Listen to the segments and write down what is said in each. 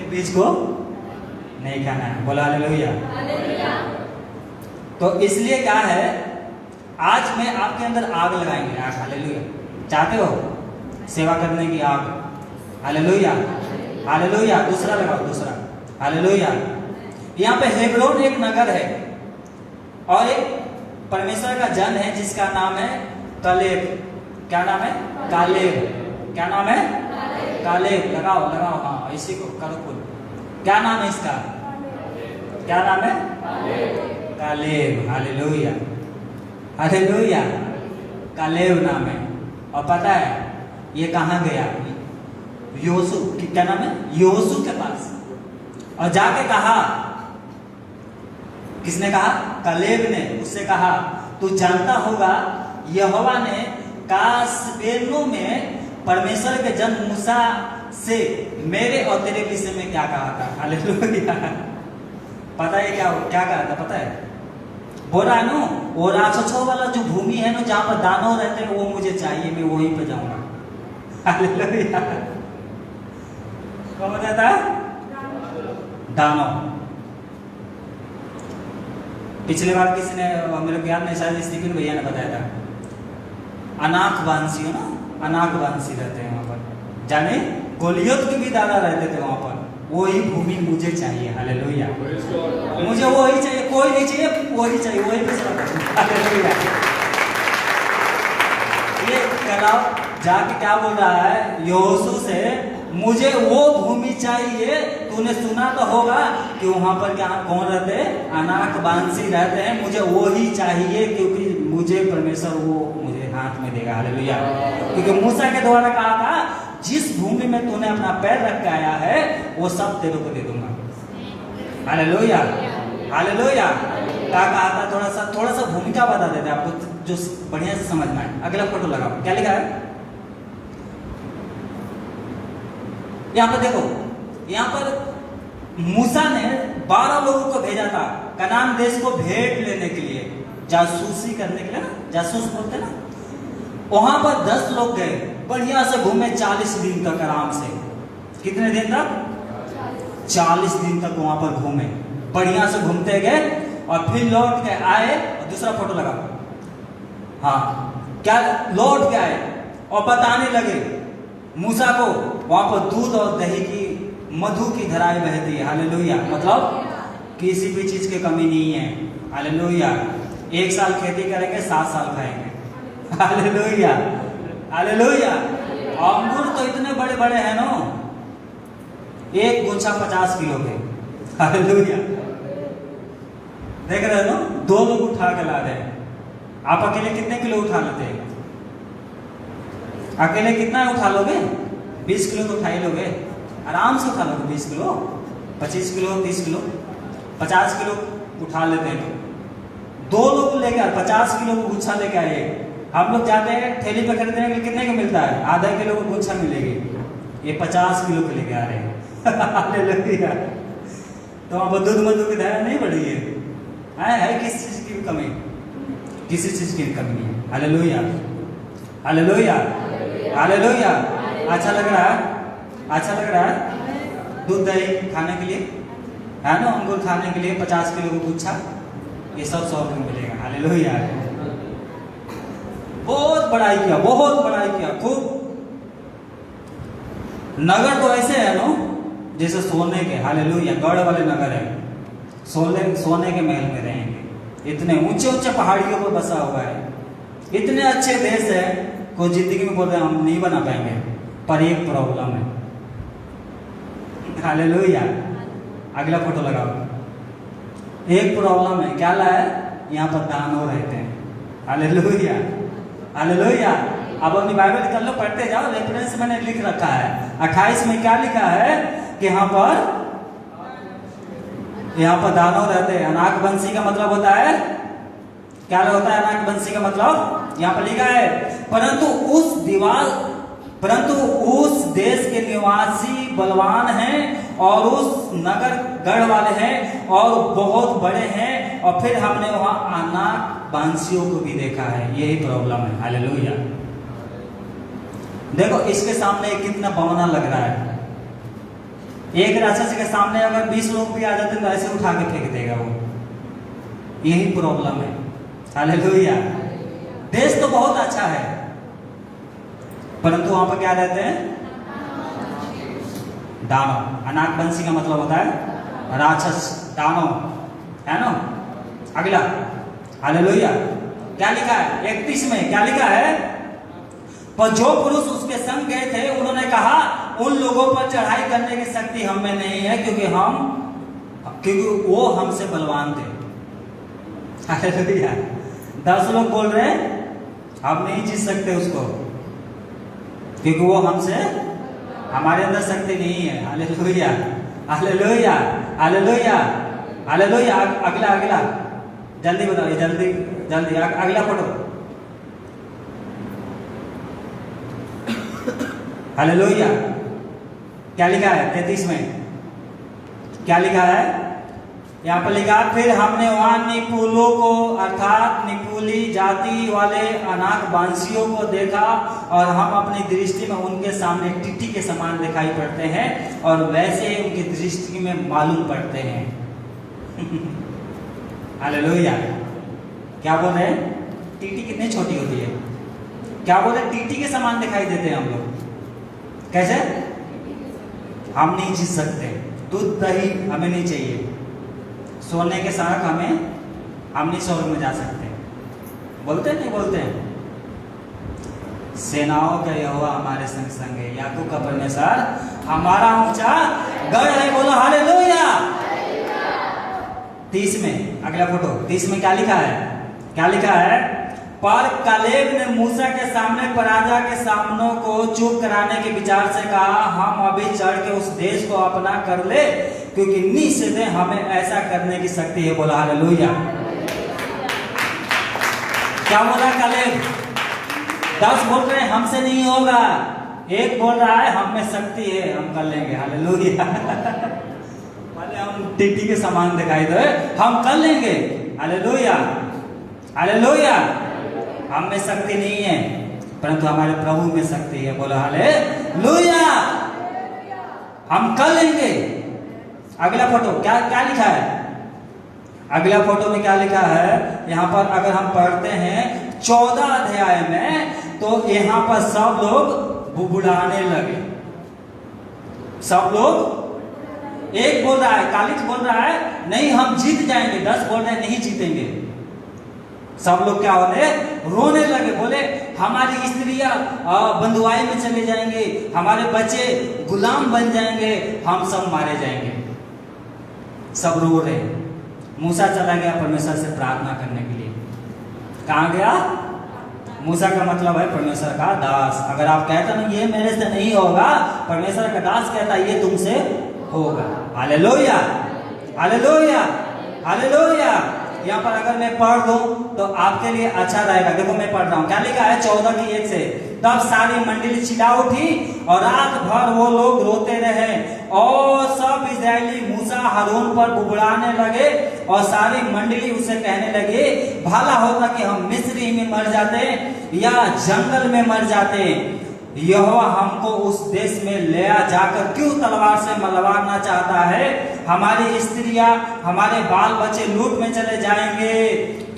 बीज को नहीं खाना है। बोला हालेलुया। तो इसलिए क्या है, आज मैं आपके अंदर आग लगाएंगे। आग, हालेलुया। चाहते हो सेवा करने की आग? Hallelujah, hallelujah. दूसरा लगाओ, दूसरा, हालेलुया। यहाँ पे हेब्रोन एक नगर है और एक परमेश्वर का जन है जिसका नाम है कालेब। क्या नाम है? कालेब। क्या नाम है? कालेब। लगाओ लगाओ, हाँ इसी को करो पुल। क्या नाम है इसका? क्या नाम है? कालेब। Hallelujah, hallelujah. कालेब नाम है। और पता है ये कहाँ गया? योसू, क्या नाम है? योसू के पास। और जाके कहा, किसने कहा? कालेब ने उससे कहा, तू जानता होगा यहोवा ने कासबेनो में परमेश्वर के जन मूसा से मेरे और तेरे विषय में क्या कहा था? हालेलुया। पता है क्या क्या कहा था? पता है? बोला नो, वो राक्षसों वाला जो भूमि है ना जहाँ पर दानव रहते हैं, वो मुझे चाहिए, मैं वहीं पर जाऊंगा। हालेलुया। कौन बताता है? दानव। पिछले बार किसी ने, मेरे को याद नहीं, शायद स्टीफन भैया ने बताया था, अनाक वांसी हो ना, अनाक वांसी रहते हैं वहां पर। जाने गोलियत के भी दादा रहते थे वहां पर। वही भूमि मुझे चाहिए। हालेलुया। मुझे वही चाहिए, कोई नहीं चाहिए, वही चाहिए, वही पे चला। हालेलुया। ये कलाव जाके क्या बोल रहा है यहोशू से, मुझे वो भूमि चाहिए। तूने सुना तो होगा कि वहां पर क्या कौन रहते हैं? अनाक वांसी रहते हैं। मुझे वो ही चाहिए क्योंकि मुझे परमेश्वर वो मुझे हाथ में देगा। हालेलुया। क्योंकि मूसा के द्वारा कहा था, जिस भूमि में तूने अपना पैर रख के आया है वो सब तेरे को दे दूंगा। Hallelujah, hallelujah. क्या कहा था? थोड़ा सा भूमिका बता देते आपको जो बढ़िया से समझ में आए। अगला फोटो लगाओ। क्या लिखा है यहाँ पर? देखो, यहाँ पर मूसा ने 12 लोगों को भेजा था कनान देश को भेंट लेने के लिए, जासूसी करने के लिए ना, जासूस बोलते ना। वहां पर 10 लोग गए, बढ़िया से घूमे 40 दिन तक आराम से। कितने दिन तक? 40 दिन तक वहां पर घूमे, बढ़िया से घूमते गए और फिर लौट के आए। और दूसरा फोटो लगाओ। हाँ, क्या लौट के आए और बताने लगे मूसा को, वहां पर दूध और दही की, मधु की धाराएं बहती है। हालेलुया। मतलब किसी भी चीज की कमी नहीं है। हालेलुया। 1 साल खेती करेंगे, 7 साल खाएंगे। Hallelujah, hallelujah. अंगूर तो इतने बड़े बड़े हैं ना, एक गुच्छा 50 किलो के। हालेलुया। देख रहे हो ना, 2 लोग उठा के ला रहे हैं। आप अकेले कितने किलो उठा लेते हैं? अकेले कितना उठा लोगे? 20 किलो तो उठा ही लोगे, आराम से उठा लोगे। 20 किलो, 25 किलो, 30 किलो, 50 किलो उठा लेते हैं। तो 2 लोग लेकर 50 किलो को गुच्छा लेके आए। हम लोग जाते हैं ठेली पे खरीदने के लिए, कितने का मिलता है? आधा किलो को गुच्छा मिलेगी। ये 50 किलो के लेके आ रहे हैं। तो अब दूध मधु की धारा नहीं बढ़ी है किस चीज की कमी? किसी चीज की कमी नहीं है। Hallelujah, hallelujah, hallelujah. अच्छा लग रहा है? अच्छा लग रहा है? दूध दही खाने के लिए है ना, अंगूर खाने के लिए 50 किलो को गुच्छा, ये सब 100 में मिलेगा। हालेलुया। बहुत बड़ाई किया, बहुत बड़ाई किया, खूब। नगर तो ऐसे है ना जैसे सोने के। हालेलुया। गढ़ वाले नगर है, सोने के महल में रहेंगे। इतने ऊंचे ऊंचे पहाड़ियों पर बसा हुआ है, इतने अच्छे देश है, कोई जिंदगी में बोल रहे हम नहीं बना पाएंगे। पर एक प्रॉब्लम है। हालेलुया। अगला फोटो लगाओ। एक प्रॉब्लम है, क्या है? यहाँ पर दानव रहते हैं। Hallelujah, hallelujah. अब अपनी बाइबल निकाल लो, पढ़ते जाओ। रेफरेंस मैंने लिख रखा है 28 में। क्या लिखा है कि यहाँ पर दानव रहते हैं। अनाक वंशी का मतलब होता है, क्या होता है अनाक वंशी का मतलब? यहाँ पर लिखा है, परंतु उस देश के निवासी बलवान हैं और उस नगर गढ़ वाले हैं और बहुत बड़े हैं। और फिर हमने वहां अनाक वंशियों को भी देखा है। यही प्रॉब्लम है। हालेलुया। देखो इसके सामने कितना बवना लग रहा है, एक राक्षस के सामने अगर 20 लोग भी आ जाते तो ऐसे उठा के फेंक देगा वो। यही प्रॉब्लम है। हालेलुया। देश तो बहुत अच्छा है, परंतु वहां पर क्या रहते हैं? दानव। अनाकवंशी का मतलब होता है राक्षस, दानव, है ना। अगला, हालेलुया। क्या लिखा है 31 में? क्या लिखा है? पर जो पुरुष उसके संग गए थे उन्होंने कहा, उन लोगों पर चढ़ाई करने की शक्ति हम में नहीं है, क्योंकि वो हमसे बलवान थे। हालेलुया। 10 लोग बोल रहे हैं हम नहीं जीत सकते उसको, क्योंकि वो हमसे, हमारे अंदर शक्ति नहीं है। Hallelujah, hallelujah, hallelujah, hallelujah. अगला, अगला जल्दी बताओ, जल्दी जल्दी अगला फोटो। हालेलुया। क्या लिखा है 33 में? क्या लिखा है? यहाँ पर लिखा, फिर हमने वहां निपुलों को अर्थात निपुली जाति वाले अनाकवांशियों को देखा, और हम अपनी दृष्टि में उनके सामने टिट्टी के समान दिखाई पड़ते हैं, और वैसे उनकी दृष्टि में मालूम पड़ते हैं। हालेलुया। क्या बोल रहे हैं? टीटी कितनी छोटी होती है? क्या बोल रहे हैं? टीटी के समान दिखाई देते हैं हम लोग। कैसे? हम नहीं जीत सकते, दूध दही हमें नहीं चाहिए, सोने के साथ हम नहीं स्वर्ग में जा सकते। बोलते नहीं बोलते हैं? सेनाओं का यहोवा हमारे संग संग है, याकूब का परमेश्वर हमारा ऊंचा गढ़ है। बोलो हालेलुया। 30 में अगला फोटो। 30 में क्या लिखा है? क्या लिखा है? पर कालेब ने मूसा के सामने पराजा के सामनों को चुप कराने के विचार से कहा, हम अभी चढ़ के उस देश को अपना कर ले, क्योंकि निश्चित हमें ऐसा करने की शक्ति है। बोला हालेलुया। क्या बोला कालेब? 10 बोल रहे हैं हमसे नहीं होगा, एक बोल रहा है हम में शक्ति है, हम कर लेंगे। हालेलुया। भले हम टीटी के समान दिखाई दे, हम कर लेंगे। Hallelujah, hallelujah. हम में शक्ति नहीं है, परंतु हमारे प्रभु में शक्ति है। बोलो हालेलुया। हम कर लेंगे। अगला फोटो क्या क्या लिखा है? अगला फोटो में क्या लिखा है? यहाँ पर अगर हम पढ़ते हैं 14 अध्याय में, तो यहाँ पर सब लोग बुबुड़ाने लगे। सब लोग, एक बोल रहा है, कालिज बोल रहा है नहीं हम जीत जाएंगे, 10 बोल रहे हैं नहीं जीतेंगे। सब लोग क्या होते? रोने लगे। बोले हमारी स्त्रियां बंधुआई में चले जाएंगे, हमारे बच्चे गुलाम बन जाएंगे, हम सब मारे जाएंगे। सब रो रहे। मूसा चला गया परमेश्वर से प्रार्थना करने के लिए। कहाँ गया? मूसा का मतलब है परमेश्वर का दास। अगर आप कहते ना ये मेरे से नहीं होगा, परमेश्वर का दास कहता ये तुमसे होगा। Hallelujah, hallelujah, hallelujah. यहाँ पर अगर मैं पढ़ दूं तो आपके लिए अच्छा रहेगा। देखो मैं पढ़ रहा हूँ। क्या लिखा है 14 की 1 से? तब सारी मंडली चिल्ला उठी और रात भर वो लोग रोते रहे, और सब इस्राएली मूसा हारून पर बुबुड़ाने लगे, और सारी मंडली उसे कहने लगी, भला होता कि हम मिस्री में मर जाते या जंगल में मर जाते। यहोवा हमको उस देश में ले जाकर क्यों तलवार से मरवाना चाहता है? हमारी स्त्रियां, हमारे बाल बच्चे लूट में चले जाएंगे।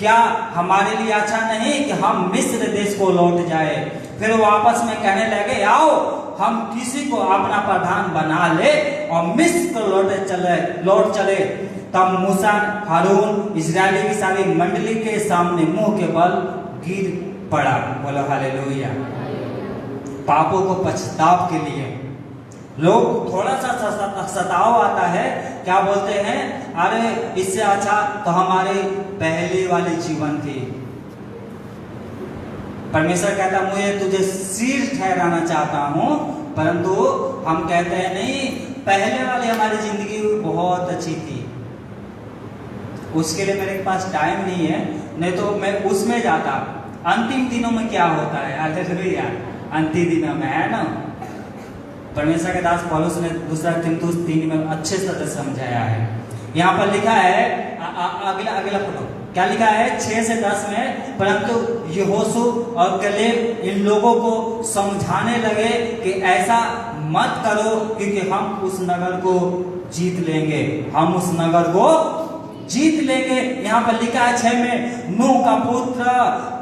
क्या हमारे लिए अच्छा नहीं कि हम मिस्र देश को लौट जाए? फिर वो आपस में कहने लगे, आओ हम किसी को अपना प्रधान बना ले और मिस्र को लौट चले। तब मूसा हारून इजरायली की सारी मंडली के सामने मुंह के बल गिर पड़ा। बोलो हालेलुया। पापों को पछताव के लिए लोग थोड़ा सा सताव आता है, क्या बोलते हैं? अरे इससे अच्छा तो हमारे पहले वाले जीवन थी। परमेश्वर कहता मुझे तुझे सिर ठहराना चाहता हूं, परंतु हम कहते हैं नहीं, पहले वाली हमारी जिंदगी बहुत अच्छी थी, उसके लिए मेरे पास टाइम नहीं है, नहीं तो मैं उसमें जाता। अंतिम दिनों में क्या होता है? हालेलुया। अंतिम दिनों में है ना, परमेश्वर के दास पौलुस ने 2 तीमुथियुस 3 में अच्छे से समझाया है। यहाँ पर लिखा है अगला फोटो। क्या लिखा है 6 से 10 में? परंतु यहोशू और कलेब इन लोगों को समझाने लगे कि ऐसा मत करो, क्योंकि हम उस नगर को जीत लेंगे, हम उस नगर को जीत लेंगे। यहाँ पर लिखा है 6 में, नूह का पुत्र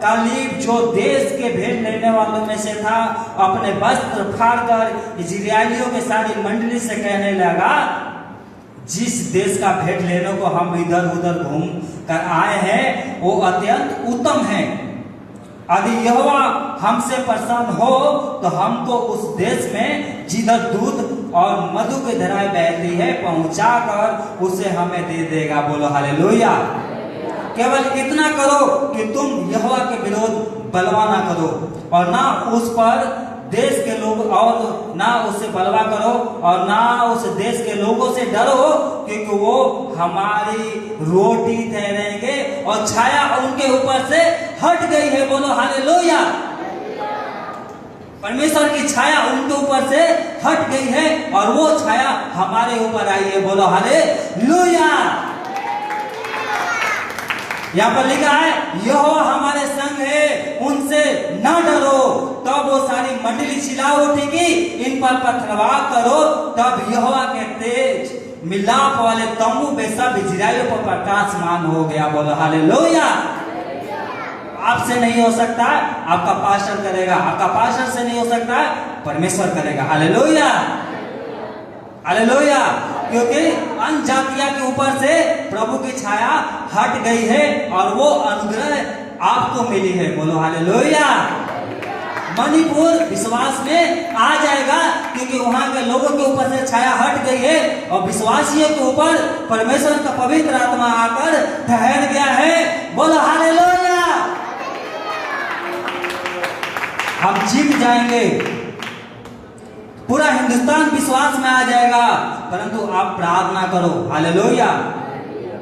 कालीब जो देश के भेंट लेने वालों में से था, अपने वस्त्र फाड़कर इजराइलियों के सारी मंडली से कहने लगा, जिस देश का भेंट लेने को हम इधर उधर घूम कर आए हैं वो अत्यंत उत्तम है। यदि यहोवा हमसे प्रसन्न हो तो हमको उस देश में जिधर दूध और मधु की धाराएं बहती है पहुंचाकर उसे हमें दे देगा। बोलो हालेलुया। केवल इतना करो कि तुम यहोवा के विरोध बलवा ना करो और ना उस पर देश के लोग, और ना उससे बलवा करो और ना उस देश के लोगों से डरो, क्योंकि वो हमारी रोटी ठहरेंगे और छाया उनके ऊपर से हट गई है। बोलो हालेलुया। परमेश्वर की छाया उनके ऊपर से हट गई है और वो छाया हमारे ऊपर आई है। बोलो हालेलुया। यहाँ पर लिखा है यहोवा हमारे संग है, उनसे न डरो। तब वो सारी मंडली चिल्ला उठेगी, इन पर पथरवाह करो। तब यहोवा के तेज मिलाप वाले तंबू में सब इजराइलियों पर प्रकाशमान हो गया। बोलो हालेलुया। आपसे नहीं हो सकता, आपका पास्टर करेगा। आपका पास्टर से नहीं हो सकता, परमेश्वर करेगा। Hallelujah hallelujah. क्योंकि अन्य जातियों के ऊपर से प्रभु की छाया हट गई है और वो अनुग्रह आपको मिली है। बोलो हालेलुया। मणिपुर विश्वास में आ जाएगा, क्योंकि वहां के लोगों के ऊपर से छाया हट गई है और विश्वासियों के ऊपर परमेश्वर का पवित्र आत्मा आकर ठहर गया है। बोलो हालेलुया। हम जीत जाएंगे, पूरा हिंदुस्तान विश्वास में आ जाएगा, परंतु आप प्रार्थना करो। हालेलुया।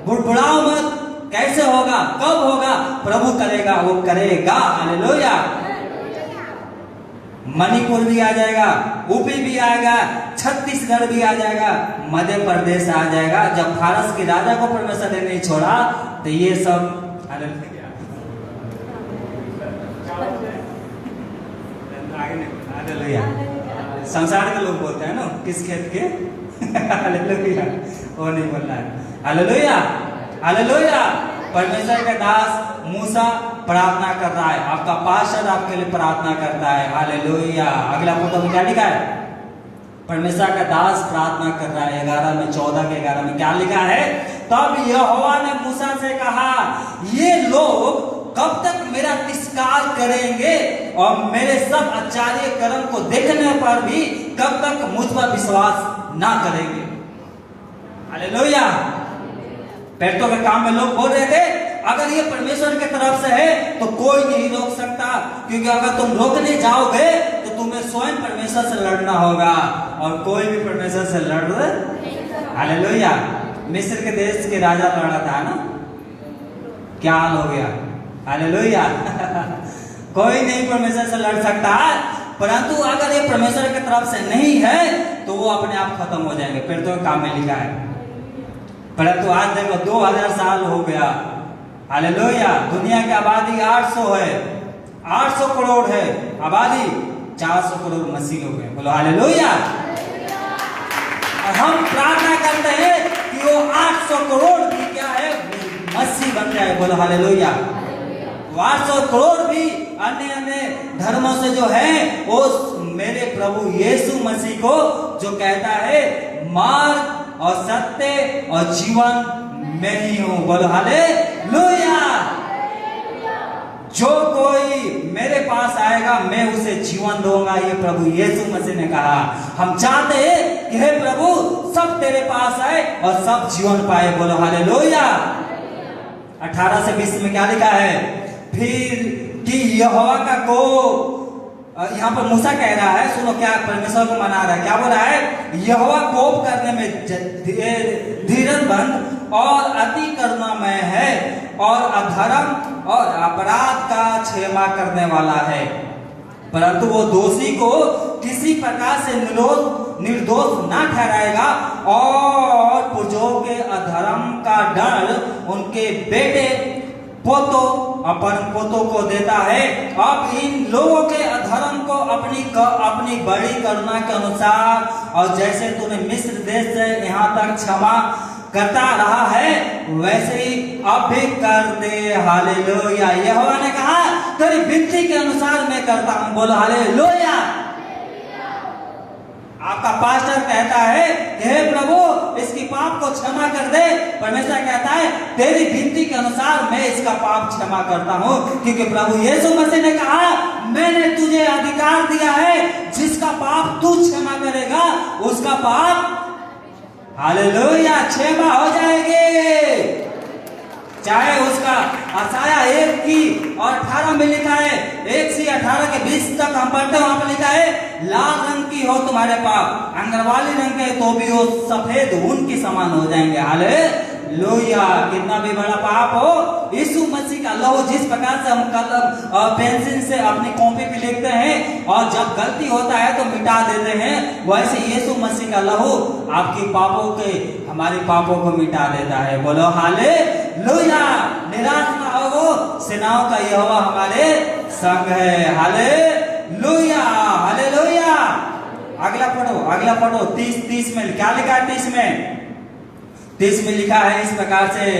बुड़बुड़ाओ मत। कैसे होगा, कब होगा? प्रभु करेगा, वो करेगा। हालेलुया। मणिपुर भी आ जाएगा, यूपी भी आएगा, छत्तीसगढ़ भी आ जाएगा, मध्य प्रदेश आ जाएगा। जब फारस के राजा को परमेश्वर ने नहीं छोड़ा तो ये सब हालेलुया। संसार के लोग बोलते हैं ना, किस खेत के हालेलुया, वो नहीं बोलना है। Hallelujah hallelujah. परमेश्वर का दास मूसा प्रार्थना कर रहा है, आपका पास्टर आपके लिए प्रार्थना करता है। हालेलुया। अगला फोटो में क्या लिखा है? परमेश्वर का दास प्रार्थना कर रहा है। 11 में 14 के 11 में क्या लिखा है? तब यहोवा ने मूसा से कहा, ये लोग कब तक मेरा तिरस्कार करेंगे और मेरे सब आचार्य कर्म को देखने पर भी कब तक मुझ पर विश्वास ना करेंगे। हालेलुया। पेटों के काम में लोग बोल रहे थे, अगर ये परमेश्वर की तरफ से है तो कोई नहीं रोक सकता, क्योंकि अगर तुम रोकने जाओगे तो तुम्हें स्वयं परमेश्वर से लड़ना होगा और कोई भी परमेश्वर से लड़ रहे। हालेलुया। मिस्र के देश के राजा लड़ा था ना, क्या हाल हो गया? हालेलुया। कोई नहीं परमेश्वर से लड़ सकता, परंतु अगर ये परमेश्वर की तरफ से नहीं है तो वो अपने आप खत्म हो जाएंगे। फिर तो काम में लिखा है। परंतु आज देखो 2000 साल हो गया। हालेलुया। दुनिया की आबादी 800 है, 800 करोड़ है आबादी, 400 करोड़ मसीह लोग हैं। बोलो हालेलुया। और हम प्रार्थना करते हैं कि वो 800 करोड़ भी क्या है, मसीह बन जाए। बोलो हालेलुया। 800 करोड़ भी अन्य अन्य धर्मों से जो है वो मेरे प्रभु यीशु मसीह को जो कहता है, मार्ग और सत्य और जीवन मैं ही हूं। बोलो हालेलुया। जो कोई मेरे पास आएगा मैं उसे जीवन दूंगा, ये प्रभु यीशु मसीह ने कहा। हम चाहते हैं कि हे प्रभु सब तेरे पास आए और सब जीवन पाए। बोलो हालेलुया। 18 से 20 में क्या लिखा है? फिर कि यहोवा का को, यहाँ पर मूसा कह रहा है, सुनो क्या परमेश्वर को मना रहा है, क्या बोल रहा है? यहोवा कोप करने में धीरजबंद और अति करुणामय है और अधर्म और अपराध का क्षमा करने वाला है, परंतु वो दोषी को किसी प्रकार से निर्दोष ना ठहराएगा और पुरजों के अधर्म का दंड उनके बेटे पोतों अपन पोतों को देता है। अब इन लोगों के धर्म को अपनी बड़ी करुणा के अनुसार और जैसे तूने मिस्र देश से यहाँ तक क्षमा करता रहा है वैसे ही अब भी कर दे। हालेलुया। यहोवा ने कहा तेरी विनती के अनुसार मैं करता हूं। बोलो हालेलुया। आपका पास्टर कहता है हे प्रभु इसकी पाप को क्षमा कर दे। परमेश्वर कहता है तेरी विनती के अनुसार मैं इसका पाप क्षमा करता हूं, क्योंकि प्रभु यीशु मसीह ने कहा मैंने तुझे अधिकार दिया है, जिसका पाप तू क्षमा करेगा उसका पाप हालेलुया क्षमा हो जाएगी। चाहे उसका आसाया 1 की और 18 में लिखा है, 1 से 18 के 20 तक हम पढ़ते हैं, वहां पर लिखा है लाल रंग की हो तुम्हारे पाप, अंगरवाली रंग के तो भी वो सफेद ऊन के समान हो जाएंगे। हालेलुया। कितना भी बड़ा पाप हो, यीशु मसीह का लहू जिस प्रकार से हम कलम पेंसिल से अपनी कॉपी पे लिखते हैं और जब गलती होता है तो मिटा देते हैं, वैसे यीशु मसीह का लहू आपकी पापों के हमारे पापों को मिटा देता है। बोलो हालेलुया। निराश ना हो, सेनाओं का यहोवा हमारे संग है। Hallelujah hallelujah. अगला पढ़ो 30 में क्या लिखा है? 30 में लिखा है इस प्रकार से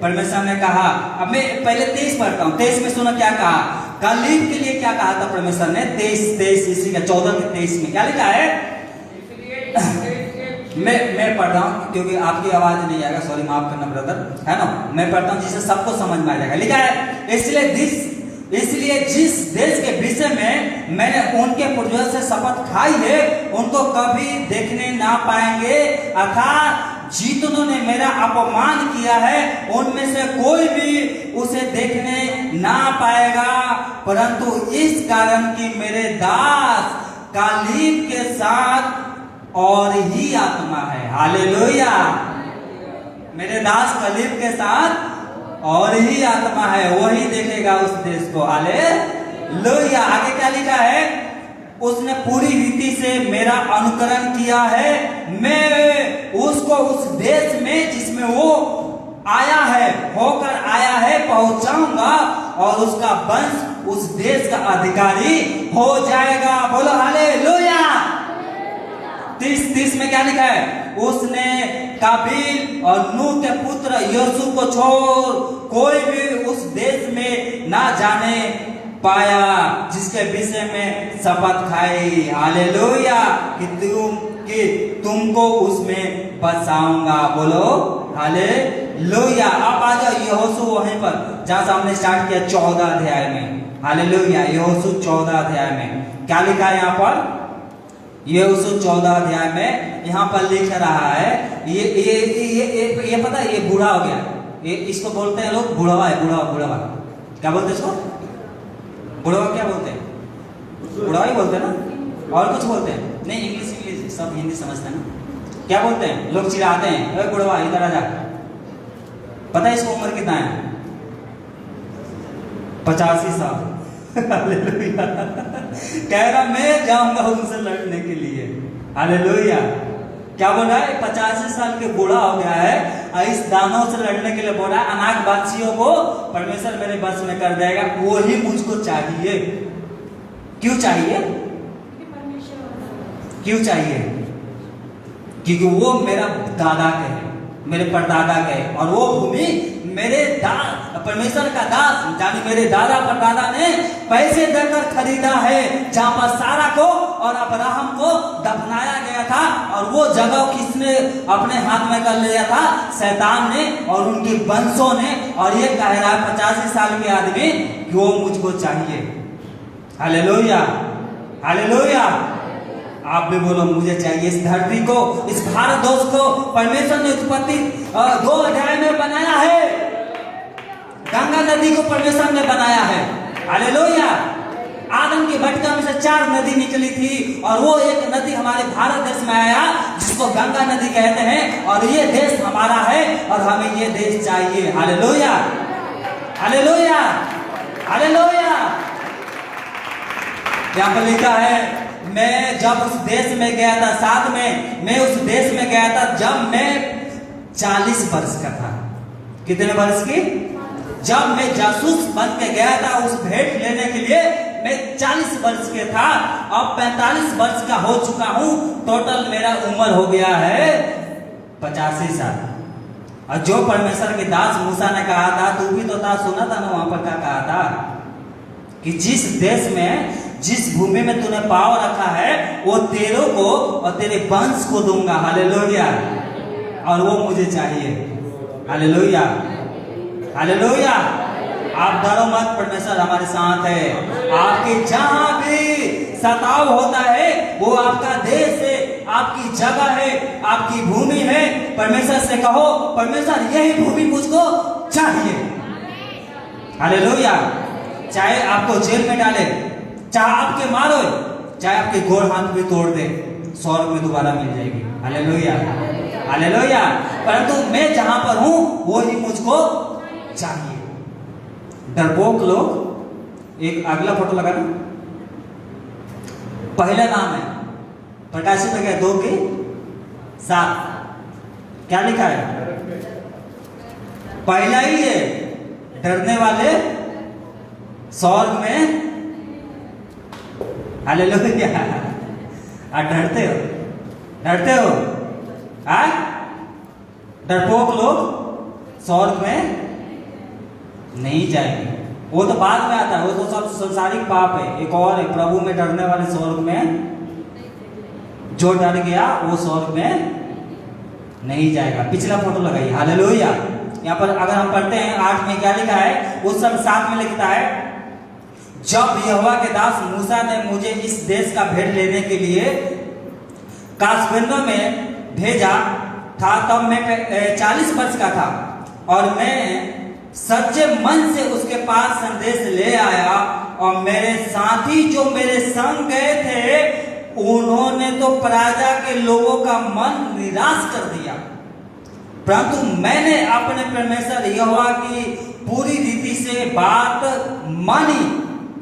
परमेश्वर ने कहा। अब मैं पहले 23 पढ़ता हूँ। 23 में सुनो क्या कहा, कालीब के लिए क्या कहा था परमेश्वर ने। 23 इसी का 14 के 23 में क्या लिखा है? मैं पढ़ रहा हूँ क्योंकि आपकी आवाज नहीं आएगा, सॉरी माफ करना ब्रदर, है ना। मैं पढ़ता हूँ जिससे सबको समझ में आ जाएगा। लिखा है इसलिए जिस देश के विषय में मैंने उनके पूर्वजों से शपथ खाई है उनको कभी देखने ना पाएंगे, अर्थात जितनों ने मेरा अपमान किया है उनमें से कोई भी उसे देखने ना पाएगा, परंतु इस कारण कि मेरे दास कालीब के साथ और ही आत्मा है। हालेलुया। मेरे दास कालीब के साथ और ही आत्मा है, वही देखेगा उस देश को। हालेलुया। आगे क्या लिखा है? उसने पूरी रीति से मेरा अनुकरण किया है, मैं उसको उस देश में जिसमें वो होकर आया है पहुंचाऊंगा और उसका वंश उस देश का अधिकारी हो जाएगा। बोलो हालेलुया। 30 में क्या लिखा है? उसने काबिल और नूह के पुत्र यूसुफ को छोड़ कोई भी उस देश में ना जाने पाया जिसके विषय में शपथ खाई। हालेलुया। कि तुमको उसमें बसाऊंगा। बोलो हालेलुया। अब आ जाओ यहोशू वहीं पर जहां से हमने स्टार्ट किया 14 अध्याय में। हालेलुया। यहोशू 14 अध्याय में क्या लिखा है यहाँ पर? यहोशू 14 अध्याय में यहाँ पर लिख रहा है, ये पता है, ये बूढ़ा हो गया, ये इसको बोलते हैं लोग बुढ़वा है। बुढ़वा क्या बोलते हैं इसको? बुढ़वा क्या बोलते हैं? बुढ़वा ही बोलते हैं ना, और कुछ बोलते हैं नहीं? इंग्लिश सब हिंदी समझते हैं ना। क्या बोलते हैं लोग? चिढ़ाते हैं, अरे बुढ़वा इधर आ जा। पता है इसको उम्र कितना है? 85 साल। कह रहा मैं जाऊंगा उनसे लड़ने के लिए। हालेलुया। क्या बोल रहा है? 85 साल के बूढ़ा हो गया है, इस दानों से लड़ने के लिए बोल रहा है। अनाक बादशियों को परमेश्वर मेरे बस में कर देगा, वही मुझको चाहिए। क्यों चाहिए? क्यों चाहिए? क्योंकि वो मेरा दादा के है, मेरे परदादा के है, और वो भूमि मेरे परमेश्वर का दास यानी मेरे दादा परदादा ने पैसे देकर खरीदा है, जहां पर सारा को और अब्राहम को दफनाया गया था, और वो जगह किसने अपने हाथ में कर लिया था? शैतान ने और उनके वंशों ने। और ये कह रहा है 85 साल के आदमी कि वो मुझको चाहिए। Hallelujah hallelujah. आप भी बोलो मुझे चाहिए। इस धरती को, इस भारत देश को परमेश्वर ने उत्पत्ति 2 अध्याय में बनाया है। गंगा नदी को परमेश्वर ने बनाया है। हालेलुया। आदम की भटका में से 4 नदी निकली थी, और वो एक नदी हमारे भारत देश में आया जिसको गंगा नदी कहते हैं, और ये देश हमारा है और हमें ये देश चाहिए। Hallelujah hallelujah hallelujah. यहाँ पर लिखा है मैं जब उस देश में गया था, साथ में मैं उस देश में गया था जब मैं 40 वर्ष का था। कितने वर्ष की? जब मैं जासूस बन के गया था उस भेंट लेने के लिए मैं 40 वर्ष के था, अब 45 वर्ष का हो चुका हूं, टोटल मेरा उम्र हो गया है 85 साल। और जो परमेश्वर के दास मूसा ने कहा था, तू भी तो था, सुना था ना वहां पर क्या कहा था कि जिस देश में, जिस भूमि में तूने पांव रखा है वो तेरों को और तेरे वंश को दूंगा। हालेलुया। और वो मुझे चाहिए। Hallelujah, hallelujah. आप डरो मत, परमेश्वर हमारे साथ है। आपके जहां भी सताव होता है वो आपका देश है, आपकी जगह है, आपकी भूमि है। परमेश्वर से कहो, परमेश्वर यही भूमि मुझको चाहिए। हालेलुया। चाहे आपको जेल में डाले, चाहे आपके मारो, चाहे आपके गोड़ हाथ भी तोड़ दे, स्वर्ग में दोबारा मिल जाएगी। Hallelujah, hallelujah. परंतु मैं जहां पर हूं वो ही मुझको चाहिए। डरपोक लोग, एक अगला फोटो लगाना। पहला नाम है प्रकाशित में 2:7 क्या लिखा है? पहला ही है, डरने वाले स्वर्ग में। हालेलुया। डरते हो, डरते हो? डरपोक लोग स्वर्ग में नहीं जाएंगे। वो तो बाद में आता है, वो तो सब संसारिक पाप है। एक और है, प्रभु में डरने वाले स्वर्ग में, जो डर गया वो स्वर्ग में नहीं जाएगा। पिछला फोटो लगाइए। हालेलुया। यहाँ पर अगर हम पढ़ते हैं 8 में क्या लिखा है, उस समय 7 में लिखता है, जब यहोवा के दास मूसा ने मुझे इस देश का भेंट लेने के लिए कासबेंदो में भेजा था, तब मैं 40 वर्ष का था और मैं सच्चे मन से उसके पास संदेश ले आया। और मेरे साथी जो मेरे संग गए थे उन्होंने तो प्रजा के लोगों का मन निराश कर दिया, परंतु मैंने अपने परमेश्वर यहोवा की पूरी रीति से बात मानी।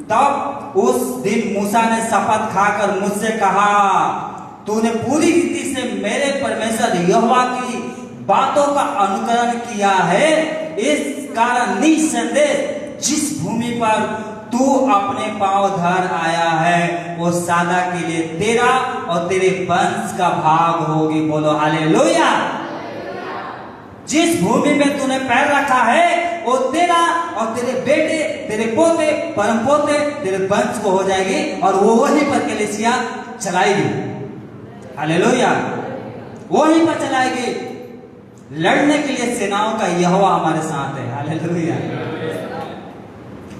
तब उस दिन मूसा ने शपथ खाकर मुझसे कहा, तूने पूरी रीति से मेरे परमेश्वर यहोवा की बातों का अनुकरण किया है, इस कारण निसंदेह जिस भूमि पर तू अपने पांव धर आया है वो सदा के लिए तेरा और तेरे वंश का भाग होगी। बोलो हालेलुया। जिस भूमि में तूने पैर रखा है वो तेरा और तेरे बेटे, तेरे पोते, परम पोते, तेरे वंश को हो जाएगी और वो वहीं पर कलीसिया चलाएगी। हालेलुया। वहीं पर चलाएगी। लड़ने के लिए सेनाओं का यहोवा हमारे साथ है। हालेलुया।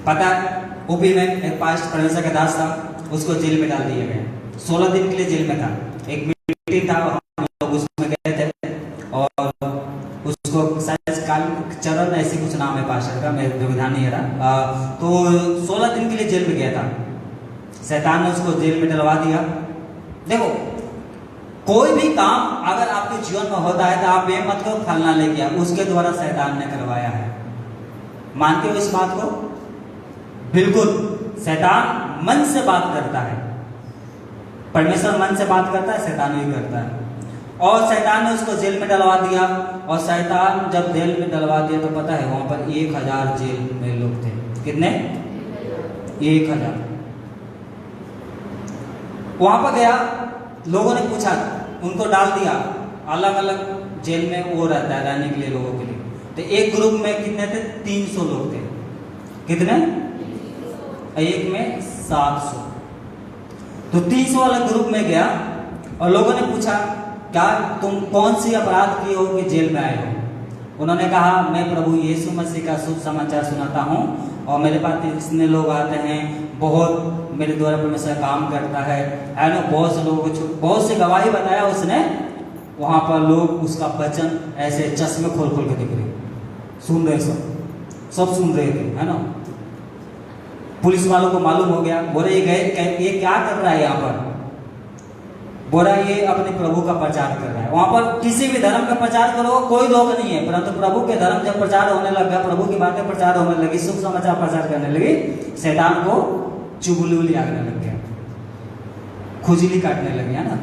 पता ऊपी में एक पास्ट परमेश्वर का दास था, उसको जेल में डाल दिया गया। 16 दिन के लिए जेल में था। एक मीटिंग था, हम लोग उसमें गए थे और उसको शायद चरण ऐसी कुछ नाम है पास्टर का, मेरे ध्यान नहीं रहा। तो 16 दिन के लिए जेल में गया था। शैतान ने उसको जेल में डलवा दिया। देखो, कोई भी काम अगर आपके जीवन में होता है तो आप ये मत करो फलना ले गया, उसके द्वारा शैतान ने करवाया है। मानते हो इस बात को? बिल्कुल। शैतान मन से बात करता है, परमेश्वर मन से बात करता है, शैतान भी करता है। और शैतान ने उसको जेल में डलवा दिया। और शैतान जब जेल में डलवा दिया तो पता है वहां पर 1000 जेल में लोग थे। कितने? 1000। वहां पर गया, लोगों ने पूछा, उनको डाल दिया अलग अलग जेल में, वो रहता है रहने के लिए लोगों के लिए। तो एक ग्रुप में कितने थे? 300 लोग थे। कितने? एक में 700। तो 300 वाले ग्रुप में गया और लोगों ने पूछा, क्या तुम कौन सी अपराध किए हो कि जेल में आए हो? उन्होंने कहा, मैं प्रभु यीशु मसीह का शुभ समाचार सुनाता हूँ और मेरे पास इतने लोग आते हैं, बहुत मेरे द्वारा परमेश्वर काम करता है ना। बहुत से लोगों को बहुत सी गवाही बताया उसने। वहां पर लोग उसका वचन ऐसे चश्मे खोल खोल के देख रहे, सुन रहे, सब सुन रहे थे, है ना। पुलिस वालों को मालूम हो गया, बोले ये क्या कर रहा है यहाँ पर? बोला ये अपने प्रभु का प्रचार कर रहा है। वहां पर किसी भी धर्म का प्रचार करो, कोई लोग नहीं है, परंतु प्रभु के धर्म जब प्रचार होने लगा, प्रभु की बातें प्रचार होने लगी, शुभ समाचार प्रचार करने लगी, शैतान को चुगली आगने लग गया, खुजली काटने लगी, है ना।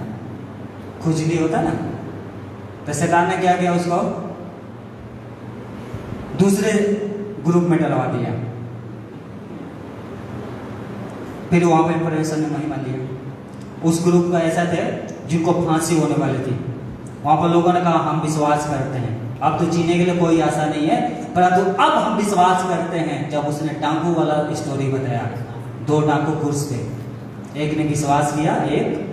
खुजली होता ना, तो शैतान ने क्या किया, उसको दूसरे ग्रुप में डलवा दिया। फिर वहाँ पे परमेश्वर ने महिमा लिया। उस ग्रुप का ऐसा थे जिनको फांसी होने वाली थी। वहाँ पर लोगों ने कहा हम विश्वास करते हैं, अब तो जीने के लिए कोई आशा नहीं है, परंतु अब हम विश्वास करते हैं। जब उसने डाकू वाला स्टोरी बताया, 2 डाकू कुर्स थे, एक ने विश्वास किया, एक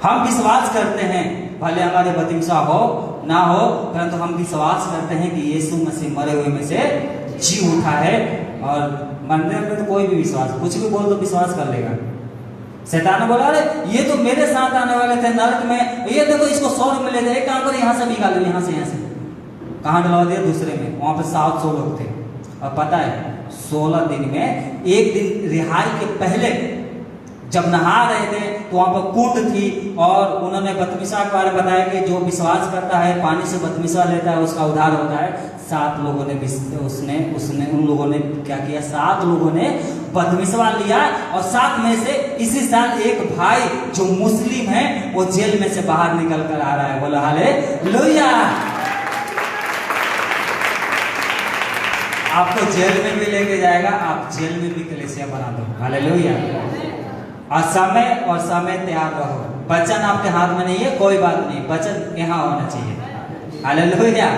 हम विश्वास करते हैं भले हमारे बदमिशा हो ना हो, परंतु हम विश्वास करते हैं कि यीशु मसीह मरे हुए में से जी उठा है। और मरने में तो कोई भी विश्वास, कुछ भी बोल तो विश्वास कर लेगा। शैतान ने बोला अरे ये तो मेरे साथ आने वाले थे नरक में, ये देखो इसको 100 में ले जाए, एक काम करो यहाँ से निकालो, यहाँ से कहाँ डलवा दिया, दूसरे में। वहां पर 700 लोग थे। और पता है 16 दिन में, एक दिन रिहाई के पहले जब नहा रहे थे तो वहां पर कुंड थी, और उन्होंने बदमिशा के बारे में बताया कि जो विश्वास करता है पानी से बदमिशा लेता है उसका उद्धार होता है। 7 लोगों ने उन लोगों ने क्या किया, 7 लोगों ने बदमिशा लिया। और 7 में से इसी साल एक भाई जो मुस्लिम है वो जेल में से बाहर निकल कर आ रहा है। बोलो हालेलुया। आपको जेल में भी लेके जाएगा, आप जेल में भी कलीसिया बना दो। हालेलुया। और समय तैयार रहो। वचन आपके हाथ में नहीं है, कोई बात नहीं, वचन यहाँ होना चाहिए। Hallelujah,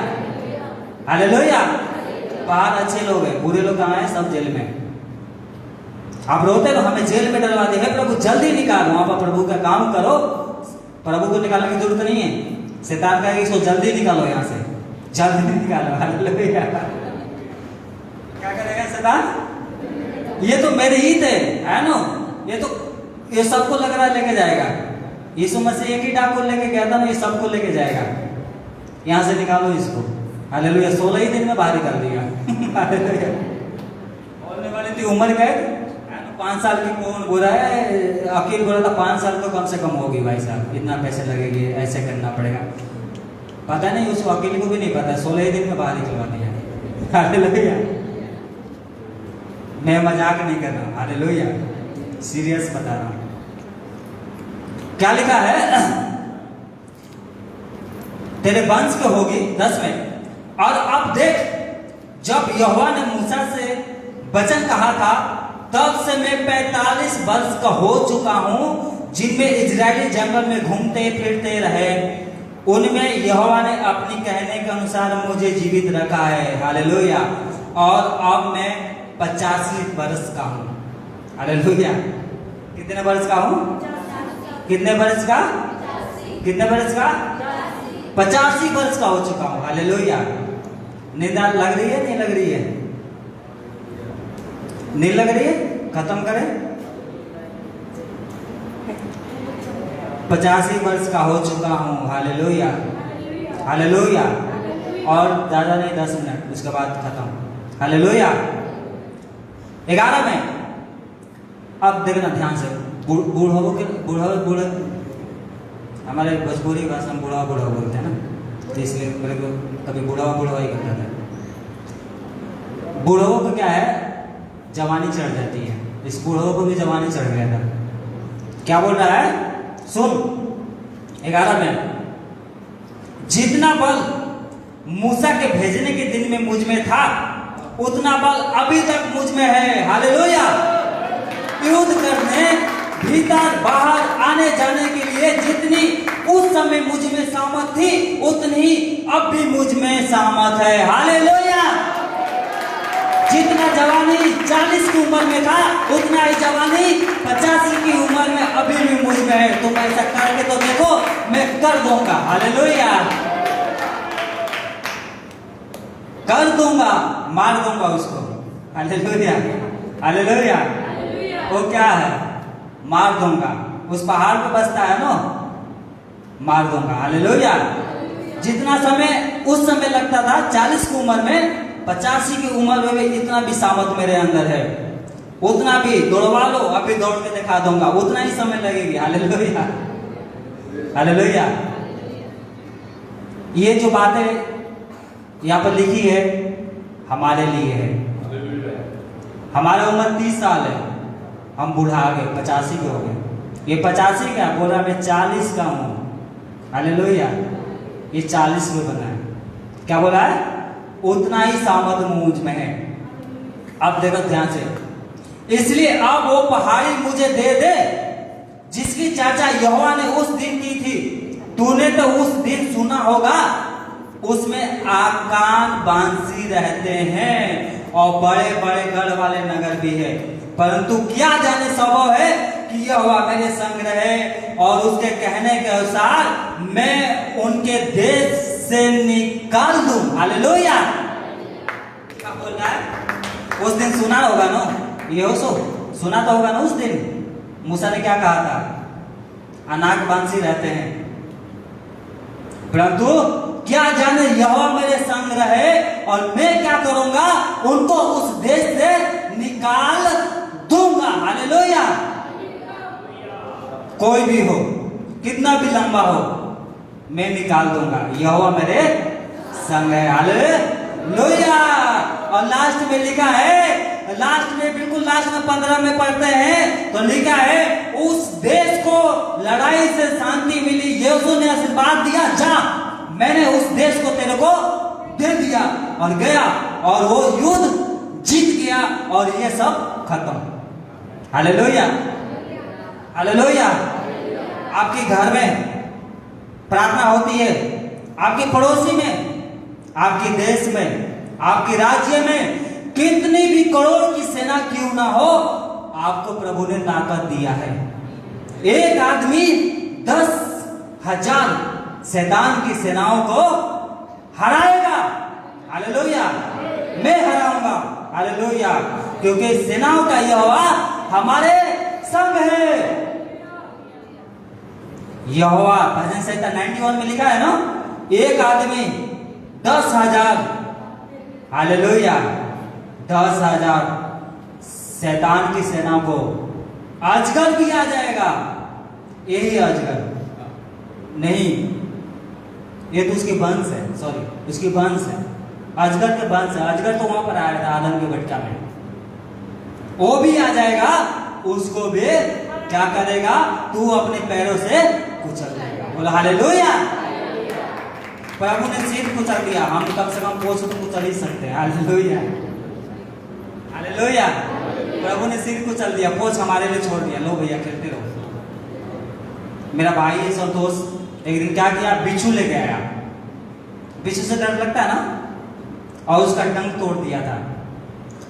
hallelujah. बाहर अच्छे लोग हैं, बुरे लोग कहाँ हैं, सब जेल में। आप रोते हो हमें जेल में डलवा दे, प्रभु जल्दी निकालो। वहां पर प्रभु का काम करो, प्रभु को निकालने की जरूरत नहीं है। शैतान कहेगा इसको जल्दी निकालो यहाँ से, जल्दी निकालो। हालेलुया। क्या करेगा शैतान? ये तो मेरे ही थे, है ना, ये सबको लग रहा है लेके जाएगा। यीशु मसीह एक ही डाकू लेके गया था ना, ये सबको लेके जाएगा। यहाँ से निकालो इसको। हालेलुया। 16 ही दिन में बाहर कर दिया। हालेलुया। बोलने वाली थी उम्र कैद, 5 साल की कौन बोला है, अकील बोला था 5 साल तो कम से कम होगी भाई साहब, इतना पैसे लगेंगे, ऐसे करना पड़ेगा। पता नहीं उस वकील को भी नहीं पता, 16 ही दिन में बाहर निकलवा दिया। हालेलुया। मैं मजाक नहीं कर रहा, हालेलुया, सीरियस बता रहा हूं। क्या लिखा है, तेरे वंश के होगी 10 में। और अब देख, जब यहोवा ने मूसा से वचन कहा था, तब से मैं 45 वर्ष का हो चुका हूं, जिनमें इजरायली जंगल में घूमते फिरते रहे। उनमें यहोवा ने अपनी कहने के अनुसार मुझे जीवित रखा है। हालेलुया। और अब मैं 85 वर्ष का हूं। हालेलुया। कितने वर्ष का हूं? कितने वर्ष का? कितने वर्ष का? 85 वर्ष का हो चुका हूं। हालेलुया। निंदा लग रही है, नहीं लग रही है? नहीं लग रही है? खत्म करें। 85 वर्ष का हो चुका हूं। Hallelujah, hallelujah. और ज्यादा नहीं, 10 मिनट, उसके बाद खत्म। हालेलुया। 11 में, अब देखना ध्यान से, बूढ़ा हमारे भोजपुरी भाषा में बूढ़ा बोलते हैं ना, तो इसलिए मेरे को कभी बूढ़ा ही करता था। बूढ़ों को क्या है, जवानी चढ़ जाती है। इस बूढ़ों को भी जवानी चढ़ गया था। क्या बोल रहा है, सुन। 11 में, जितना बल मूसा के भेजने के दिन में मुझ में था, उतना बल अभी तक मुझ में है। हालेलुया। युद्ध करने, भीतर बाहर आने जाने के लिए जितनी उस समय मुझ में सामर्थ थी, उतनी अब भी मुझ में सामर्थ है। हालेलुया। जितना जवानी 40 की उम्र में था, उतना ही जवानी 85 की उम्र में अभी भी मुझ में है। तुम ऐसा करके तो देखो, मैं कर दूंगा। हालेलुया। कर दूंगा, मार दूंगा उसको। Hallelujah, hallelujah. वो क्या है, मार दूंगा। उस पहाड़ पे बसता है ना, मार दूंगा। हालेलुया। जितना समय उस समय लगता था 40 की उम्र में, 85 की उम्र में भी इतना भी सामर्थ मेरे अंदर है। उतना भी दौड़वा लो, अभी दौड़ के दिखा दूंगा, उतना ही समय लगेगी। Hallelujah, hallelujah. ये जो बातें यहाँ पर लिखी है, हमारे लिए है। हमारा उम्र 30 साल है, हम बूढ़ा आ गए, 85 के हो गए। ये 85 क्या बोल रहा, मैं 40 का हूं। हालेलुया। ये 40 में बना है। क्या बोला है, उतना ही सामर्थ मुझ में है। अब देखो ध्यान से, इसलिए अब वो पहाड़ी मुझे दे दे जिसकी चर्चा यहोवा ने उस दिन की थी। तूने तो उस दिन सुना होगा, उसमें आकान बांसी रहते हैं और बड़े बड़े गढ़ वाले नगर भी है। परंतु क्या जाने स्वभाव है कि यहोवा मेरे संग रहे और उसके कहने के अनुसार मैं उनके देश से निकाल दूं। हालेलुया। क्या बोल रहा है? उस दिन सुना होगा ना, यहोशू सुना तो होगा ना उस दिन मूसा ने क्या कहा था, अनाक बांसी रहते हैं। परंतु क्या जाने यहोवा मेरे संग रहे और मैं क्या करूंगा, उनको उस देश से निकाल दूंगा। हालेलुया। कोई भी हो, कितना भी लंबा हो, मैं निकाल दूंगा। यहोवा मेरे संग है। हालेलुया। और लास्ट में लिखा है, लास्ट में बिल्कुल लास्ट में 15 में पढ़ते हैं तो लिखा है, उस देश को लड़ाई से शांति मिली। यहोशू ने आशीर्वाद दिया, जा मैंने उस देश को तेरे को दे दिया, और गया और वो युद्ध जीत गया और ये सब खत्म। हालेलुया। हालेलुया। आपके घर में प्रार्थना होती है, आपके पड़ोसी में, आपके देश में, आपके राज्य में कितनी भी करोड़ की सेना क्यों ना हो, आपको प्रभु ने ताकत दिया है। एक आदमी 10,000 शैतान की सेनाओं को हराएगा। हालेलुया। मैं हराऊंगा। हालेलुया। क्योंकि सेनाओं का यहोवा हमारे संग है। यहोवा भजन संहिता 91 में लिखा है ना, एक आदमी 10,000, हालेलुया, 10,000 शैतान की सेना को, अजगर भी आ जाएगा। यही अजगर नहीं, ये तो उसकी वंश है, सॉरी उसकी वंश है, अजगर के वंश है। अजगर तो वहां पर आया था आदम के बटका में, वो भी आ जाएगा, उसको भी क्या करेगा, तू अपने पैरों से कुचल देगा। बोला हालेलुया। प्रभु ने सिर कुचल दिया, हम कम से कम पोछ तो कुचल ही सकते हैं। हालेलुया। हालेलुया। प्रभु ने सिर कुचल दिया, पोछ हमारे लिए छोड़ दिया, लो भैया खेलते रहो। मेरा भाई है संतोष, एक दिन क्या किया, बिच्छू लेके आया। बिच्छू से डर लगता है ना, और उसका डंक तोड़ दिया था।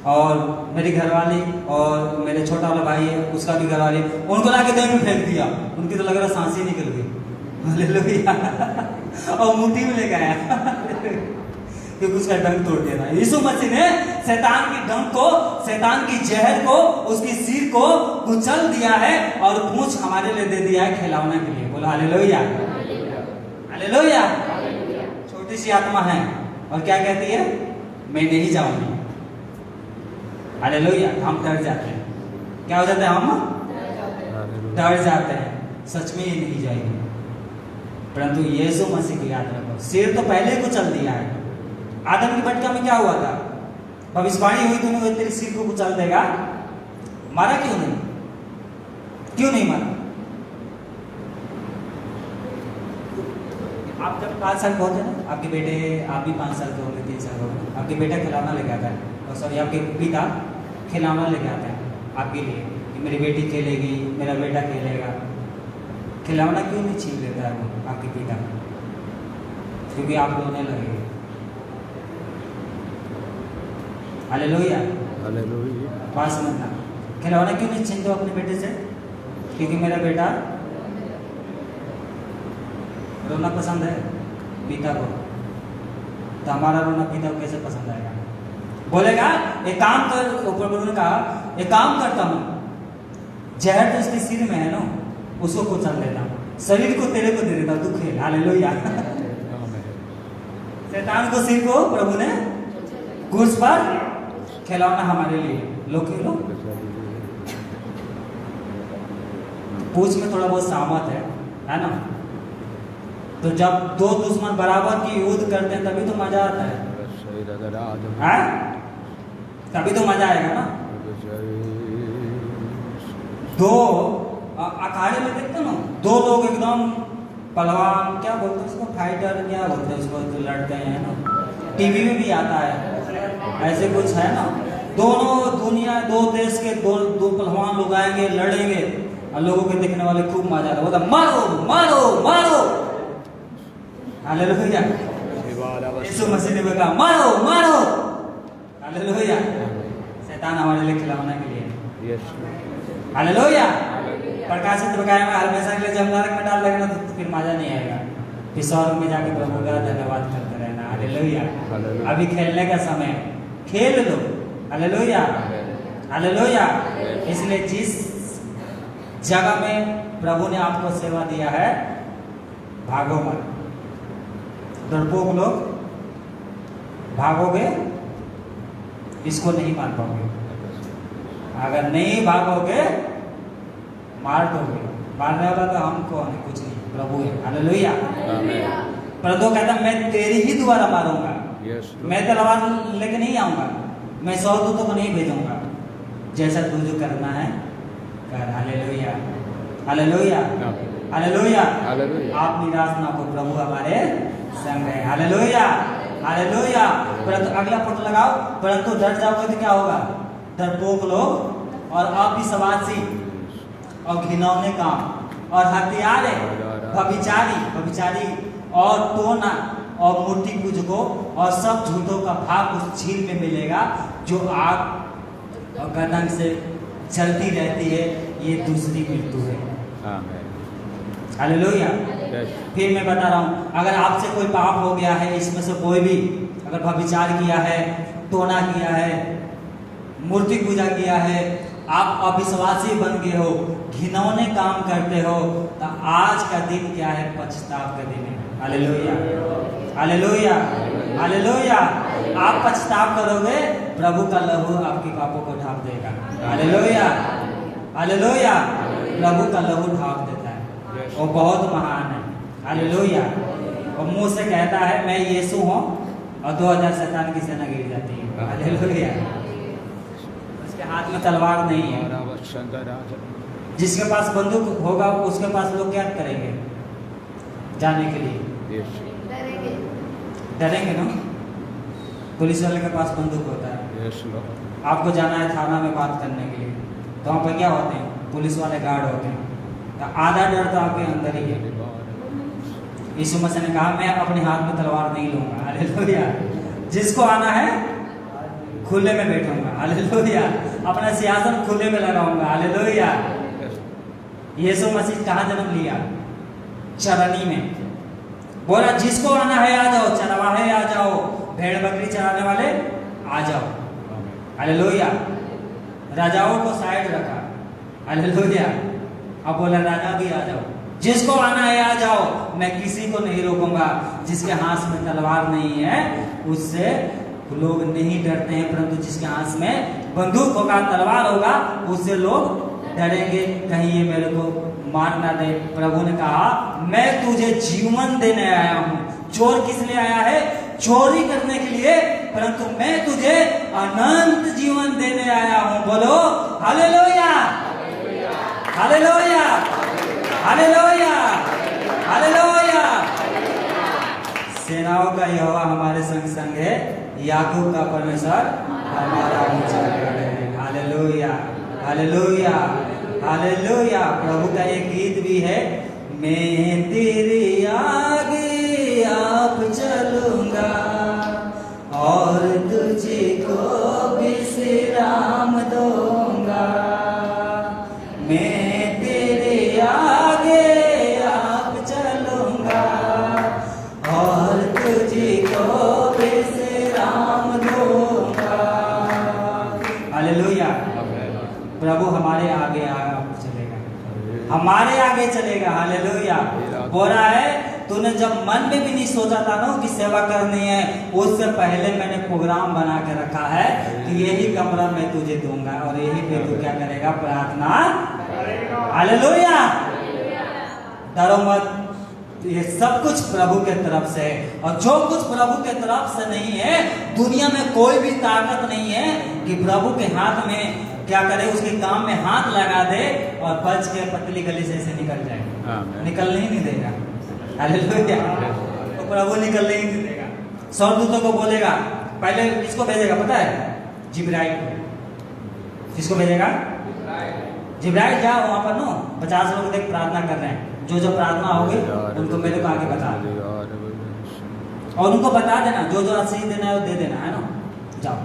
और मेरी घरवाली और मेरे छोटा वाला भाई है, उसका भी घरवाली, उनको लाके दही में फेंक दिया। उनकी तो लग रहा सांस ही निकल गई। हालेलुया। और मुट्ठी में लेके आया क्योंकि उसका डंक तोड़ दिया था। यीशु मसीह ने शैतान की डंक को, शैतान की जहर को, उसकी सिर को कुचल दिया है और पूंछ हमारे लिए दे दिया है खिलौने के लिए। बोला हालेलुया। हालेलुया। छोटी सी आत्मा है और क्या कहती है, मैं नहीं जाऊंगी। हालेलुया। हम डर जाते हैं, क्या हो जाता है, हम डर जाते हैं, सच में ये नहीं जाएगी। परंतु यीशु मसीह की याद रखो, सिर तो पहले को चल दिया है। आदम की बटका में क्या हुआ था, भविष्यवाणी हुई तूने तेरे सिर को कुचल देगा। मारा क्यों नहीं, क्यों नहीं मारा? आप जब 5 साल के होते हैं ना, आपके बेटे, आप भी 5 साल के होंगे, 3 साल के होंगे, आपके बेटा खिलौना लेके आता है, और सॉरी आपके पिता खिलौना लेके आता है आपके लिए कि मेरी बेटी खेलेगी, मेरा बेटा खेलेगा। खिलौना क्यों नहीं छीन लेता है वो आपके पिता? क्योंकि आप रोने लगेंगे। हालेलुया। हालेलुया। बात समझना, खिलौना क्यों नहीं छीनते अपने बेटे से? क्योंकि मेरा बेटा रोना पसंद है पिता को, तो हमारा रोना पिता को कैसे पसंद आएगा? बोलेगा एक काम कर, प्रभु ने कहा एक काम करता हूं, जहर तो इसके सिर में है ना, उसको कुचल देता हूं, शरीर को तेरे को दे देता हूं, तू खेल। हालेलुया। शैतान को, सिर को प्रभु ने क्रूस पर खिलौना हमारे लिए, लो खेलो। पूछ में थोड़ा बहुत सामत है ना? तो जब 2 दुश्मन बराबर की युद्ध करते हैं तभी तो मजा आता है, तभी तो मजा आएगा ना। 2 अखाड़े में देखते ना, 2 लोग एकदम पहलवान, क्या बोलते हैं उसको, फाइटर, क्या बोलते हैं उसको, जो लड़ते हैं ना, टीवी में भी आता है, ऐसे कुछ है ना, दोनों दुनिया, दो देश के दो पहलवान लोग आएंगे, लड़ेंगे, और लोगों के देखने वाले खूब मजा आ रहा होगा, मारो मारो मारो। हालेलुया। यीशु मसीह ने कहा मारो मारो। हालेलुया। शैतान हमारे लिए खिलौने के लिए। हालेलुया। प्रकाशित बकाया में हमेशा के लिए जब नरक में डाल देगा ना तो फिर मजा नहीं आएगा, फिर स्वर्ग में जाके प्रभु का धन्यवाद करते रहना। हालेलुया। अभी खेलने का समय, खेल लो। Hallelujah hallelujah. इसलिए जिस जगह में प्रभु ने आपको सेवा दिया है, भागो मत। डरपोक लोग भागोगे, इसको नहीं मान पाओगे। अगर नहीं भागोगे मार दोगे। मारने वाला तो हमको नहीं, कुछ नहीं, प्रभु है। हालेलुया। प्रभु कहता मैं तेरी ही द्वारा मारूंगा, मैं तलवार लेके नहीं आऊंगा, मैं 100 दूतों को नहीं भेजूंगा, जैसा तुझे करना है कर। Hallelujah hallelujah hallelujah. आप निराश ना हो, प्रभु हमारे संग है। Hallelujah hallelujah. परंतु अगला फोटो लगाओ, परंतु डर जाओगे तो क्या होगा? डरपोक लोग और अविश्वासी और घिनौने काम और हत्यारे, व्यभिचारी और टोना और मूर्ति पूजकों और सब झूठों का भाग उस झील में मिलेगा जो आग और गंधक से जलती रहती है। ये दूसरी मृत्यु है। हालेलुया। फिर मैं बता रहा हूँ, अगर आपसे कोई पाप हो गया है, इसमें से कोई भी अगर व्यभिचार किया है, टोना किया है, मूर्ति पूजा किया है, आप अविश्वासी बन गए हो, घिनौने काम करते हो, तो आज का दिन क्या है? पछताव का दिन है। Hallelujah hallelujah hallelujah. आप पछताव करोगे, प्रभु का लहू आपके पापों को ढांप देगा। Hallelujah hallelujah. प्रभु का लहू ढांप देता है, वो बहुत महान है। हालेलुया। और मुंह से कहता है मैं यीशु हूँ, और 2000 शैतान की सेना गिर जाती है। हालेलुया। उसके हाथ में तलवार नहीं है। जिसके पास बंदूक होगा उसके पास लोग क्या करेंगे? जाने के लिए डरेंगे ना। पुलिस वाले के पास बंदूक होता है, आपको जाना है थाना में बात करने के लिए, तो वहाँ पर क्या होते हैं? पुलिस वाले गार्ड होते हैं। तो आधा डर तो आपके अंदर ही है। यीशु मसीह ने कहा मैं अपने हाथ में तलवार नहीं लूंगा। हालेलुया। जिसको आना है खुले में बैठूंगा। हालेलुया। अपना सिंहासन खुले में लगाऊंगा। हालेलुया। यीशु मसीह कहाँ जन्म लिया? चरनी में। बोला जिसको आना है आ जाओ, चरवाहे आ जाओ, भेड़ बकरी चराने वाले आ जाओ। हालेलुया। राजाओं को साइड रखा। हालेलुया। अब बोला राजा भी आ जाओ, जिसको आना है आ जाओ, मैं किसी को नहीं रोकूंगा। जिसके हाथ में तलवार नहीं है उससे लोग नहीं डरते हैं, परंतु जिसके हाथ में बंदूक होगा, तलवार होगा, उससे लोग डरेंगे, कहीं ये मेरे को मार ना दे। प्रभु ने कहा मैं तुझे जीवन देने आया हूँ। चोर किस लिए आया है? चोरी करने के लिए, परंतु मैं तुझे अनंत जीवन देने आया हूँ। बोलो हालेलुया हालेलुया हालेलुया हालेलुया। सेनाओं का यहोवा हमारे संग संग है, याकूब का परमेश्वर हमारा ऊंचा गढ़ है। Hallelujah hallelujah hallelujah. प्रभु का एक गीत भी है, मैं तेरे आगे आप चलूंगा और तुझको विश्राम दूंगा। मैं तेरे आगे आप चलूंगा और तुझको विश्राम दूंगा। हालेलुया। प्रभु हमारे आगे चलेगा, हमारे आगे चलेगा। हालेलुया। बोल रहा है तूने जब मन में भी नहीं सोचा था ना कि सेवा करनी है, उससे पहले मैंने प्रोग्राम बना के रखा है कि यही कमरा मैं तुझे दूंगा और यही पे तू क्या करेगा? प्रार्थना। हालेलुया। डरो मत, ये सब कुछ प्रभु के तरफ से है, और जो कुछ प्रभु के तरफ से नहीं है, दुनिया में कोई भी ताकत नहीं है कि प्रभु के हाथ में क्या करे, उसके काम में हाथ लगा दे और बच के पतली गली से निकल जाए। निकलने ही नहीं देगा। हालेलुया। तो प्रभु निकलने ही नहीं देगा। स्वर्गदूतों को बोलेगा, पहले किसको भेजेगा पता है? जिब्राइल को। किसको भेजेगा? जिब्राइल जा वहाँ पर नो 50 लोग देख प्रार्थना कर रहे हैं, जो प्रार्थना होगी उनको मेरे को आगे बता, और उनको बता देना जो आशीष देना है वो दे देना, है ना। जाओ,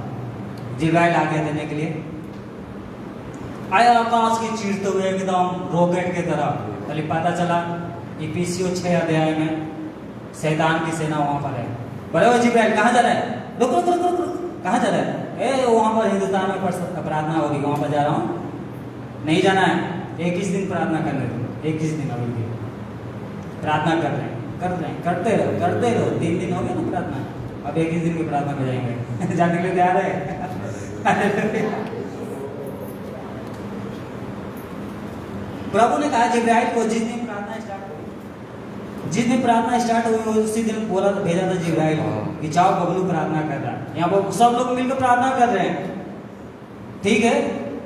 जिब्राइल आ गया देने के लिए। आया आकाश की चीरते हुए एकदम रॉकेट की तरह, पहले पता चला इफिसियों 6 अध्याय में शैतान की सेना वहां पर है। बोले वो जिब्राइल कहाँ जा रहा है? रुक रुक रुक रुक रुक, कहाँ जा रहा है? वहां पर हिंदुस्तान में प्रार्थना हो रही है, वहां पर जा रहा हूँ। नहीं जाना है, 21 दिन प्रार्थना करने दो, 21 दिन अभी प्रार्थना कर रहे हैं, करते रहो 3 दिन हो गए ना प्रार्थना, अब 21 दिन की प्रार्थना में जाएंगे जाने के लिए तैयार है। प्रभु ने कहा जिब्राइल को, जिस दिन प्रार्थना स्टार्ट हुई उसी दिन बोला तो भेजा था जिब्राइल कि जाओ बबलू प्रार्थना कर रहा है। यहाँ पर सब लोग मिलकर प्रार्थना कर रहे हैं, ठीक है,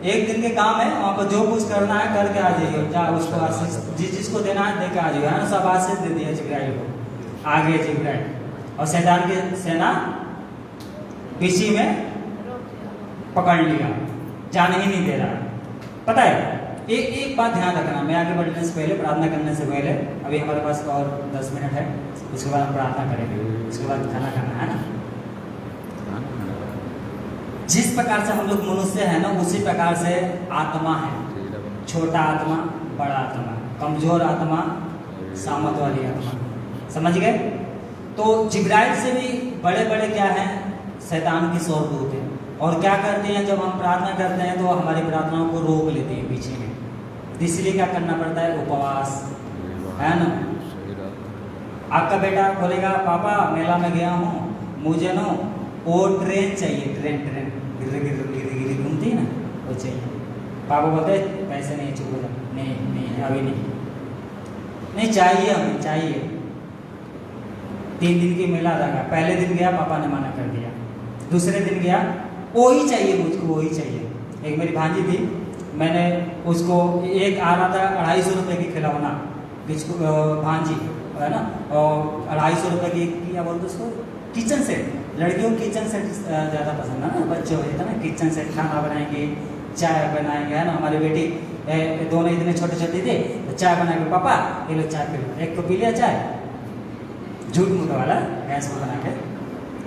1 दिन के काम है, वहाँ पर जो कुछ करना है करके आ जाइए, जा उसको आशीष जिसको देना है देके आ जाइए, है ना। सब आशीष दे दिया जिब्राइल को, आ गए जिब्राइल, और शैतान की सेना इसी में पकड़ लिया, जाने ही नहीं दे रहा। पता है, एक बात ध्यान रखना, मैं आगे बढ़ने से पहले, प्रार्थना करने से पहले, अभी हमारे पास और 10 मिनट है, उसके बाद हम प्रार्थना करेंगे, उसके बाद खाना खाना है ना। जिस प्रकार से हम लोग मनुष्य है ना, उसी प्रकार से आत्मा है, छोटा आत्मा, बड़ा आत्मा, कमजोर आत्मा, सामर्थ वाली आत्मा, समझ गए। तो जिब्राइल से भी बड़े बड़े क्या हैं? शैतान की स्वर्गदूत है। और क्या करते हैं, जब हम प्रार्थना करते हैं तो हमारी प्रार्थनाओं को रोक लेते हैं पीछे में, इसलिए क्या करना पड़ता है? उपवास, है ना। आपका बेटा बोलेगा पापा मेला में गया हूँ, मुझे ना वो ट्रेन चाहिए, ट्रेन गिर गिर घूमती है ना, वो चाहिए। पापा बोलते पैसे नहीं, चुप हो जा, नहीं अभी नहीं चाहिए, हमें चाहिए। 3 दिन की मेला लगा, पहले दिन गया पापा ने मना कर दिया, दूसरे दिन गया वो ही चाहिए, मुझको वो ही चाहिए। एक मेरी भांजी थी, मैंने उसको एक आ रहा था 250 रुपये की खिलौना, भांजी है ना, और 250 रुपये की क्या बोलते उसको, किचन सेट। लड़कियों को किचन सेट ज़्यादा पसंद है ना, बच्चों को ना किचन सेट, खाना बनाएंगे, चाय बनाएंगे, है ना। हमारी बेटी दोनों इतने छोटे छोटे थे, तो चाय बनाएंगे, पापा ये लो चाय पी लो, एक तो पी लिया चाय, झूठ मूठ वाला गैस पर बना के,